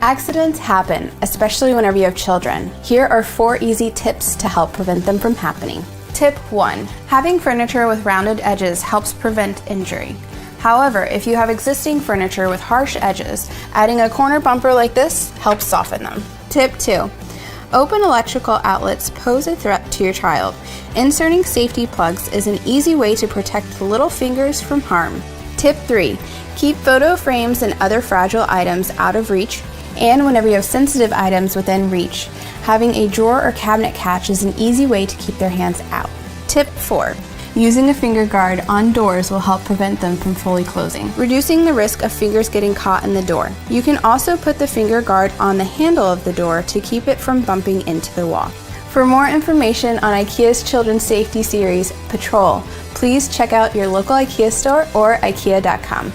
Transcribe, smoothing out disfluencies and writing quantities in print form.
Accidents happen, especially whenever you have children. Here are 4 easy tips to help prevent them from happening. Tip 1. Having furniture with rounded edges helps prevent injury. However, if you have existing furniture with harsh edges, adding a corner bumper like this helps soften them. Tip 2. Open electrical outlets pose a threat to your child. Inserting safety plugs is an easy way to protect the little fingers from harm. Tip 3. Keep photo frames and other fragile items out of reach, and whenever you have sensitive items within reach, having a drawer or cabinet catch is an easy way to keep their hands out. Tip 4. Using a finger guard on doors will help prevent them from fully closing, reducing the risk of fingers getting caught in the door. You can also put the finger guard on the handle of the door to keep it from bumping into the wall. For more information on IKEA's Children's Safety Series, Patrol, please check out your local IKEA store or IKEA.com.